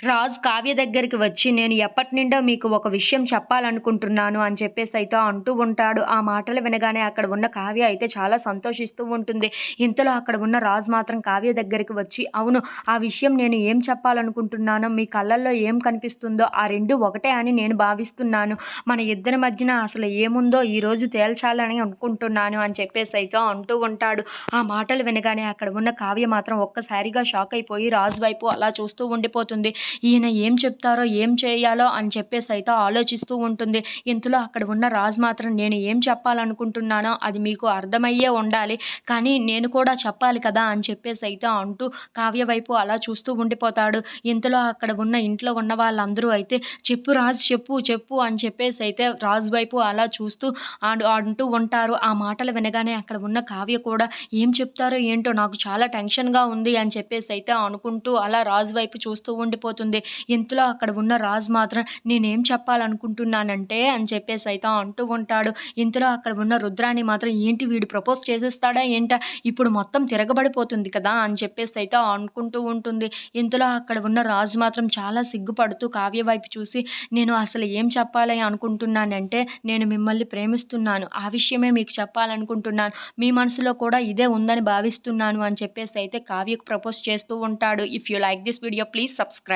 రాజ్ కావ్య దగ్గరికి వచ్చి నేను ఎప్పటినుండో మీకు ఒక విషయం చెప్పాలనుకుంటున్నాను అని చెప్పేసి అయితే అంటూ ఉంటాడు. ఆ మాటలు వినగానే అక్కడ ఉన్న కావ్య అయితే చాలా సంతోషిస్తూ ఉంటుంది. ఇంతలో అక్కడ ఉన్న రాజ్ మాత్రం కావ్య దగ్గరికి వచ్చి, అవును, ఆ విషయం నేను ఏం చెప్పాలనుకుంటున్నానో, మీ కళ్ళల్లో ఏం కనిపిస్తుందో ఆ రెండు ఒకటే అని నేను భావిస్తున్నాను. మన ఇద్దరి మధ్యన అసలు ఏముందో ఈరోజు తేల్చాలని అనుకుంటున్నాను అని చెప్పేసి అయితే అంటూ ఉంటాడు. ఆ మాటలు వినగానే అక్కడ ఉన్న కావ్య మాత్రం ఒక్కసారిగా షాక్ అయిపోయి రాజ్ వైపు అలా చూస్తూ ఉండిపోతుంది. ఈయన ఏం చెప్తారో, ఏం చేయాలో అని చెప్పేసి అయితే ఆలోచిస్తూ ఉంటుంది. ఇంతలో అక్కడ ఉన్న రాజు మాత్రం నేను ఏం చెప్పాలనుకుంటున్నానో అది మీకు అర్థమయ్యే ఉండాలి. కానీ నేను కూడా చెప్పాలి కదా అని చెప్పేసి అయితే అంటూ కావ్య వైపు అలా చూస్తూ ఉండిపోతాడు. ఇంతలో అక్కడ ఉన్న ఇంట్లో ఉన్న వాళ్ళందరూ అయితే చెప్పు రాజు, చెప్పు చెప్పు అని చెప్పేసి అయితే రాజు వైపు అలా చూస్తూ అంటూ ఉంటారు. ఆ మాటలు వినగానే అక్కడ ఉన్న కావ్య కూడా ఏం చెప్తారో ఏంటో నాకు చాలా టెన్షన్‌గా ఉంది అని చెప్పేసి అయితే అనుకుంటూ అలా రాజు వైపు చూస్తూ ఉండిపోతుంది. ఇంతలో అక్కడ ఉన్న రాజు మాత్రం నేనేం చెప్పాలనుకుంటున్నానంటే అని చెప్పేసి అయితే అంటూ ఉంటాడు. ఇంతలో అక్కడ ఉన్న రుద్రాణి మాత్రం ఏంటి వీడు ప్రపోజ్ చేసేస్తాడా ఏంటా? ఇప్పుడు మొత్తం తిరగబడిపోతుంది కదా అని చెప్పేసి అయితే అనుకుంటూ ఉంటుంది. ఇంతలో అక్కడ ఉన్న రాజు మాత్రం చాలా సిగ్గుపడుతూ కావ్య వైపు చూసి నేను అసలు ఏం చెప్పాలి అనుకుంటున్నానంటే నేను మిమ్మల్ని ప్రేమిస్తున్నాను. ఆ విషయమే మీకు చెప్పాలనుకుంటున్నాను. మీ మనసులో కూడా ఇదే ఉందని భావిస్తున్నాను అని చెప్పేసి అయితే కావ్యకు ప్రపోజ్ చేస్తూ ఉంటాడు. If you like this video please subscribe.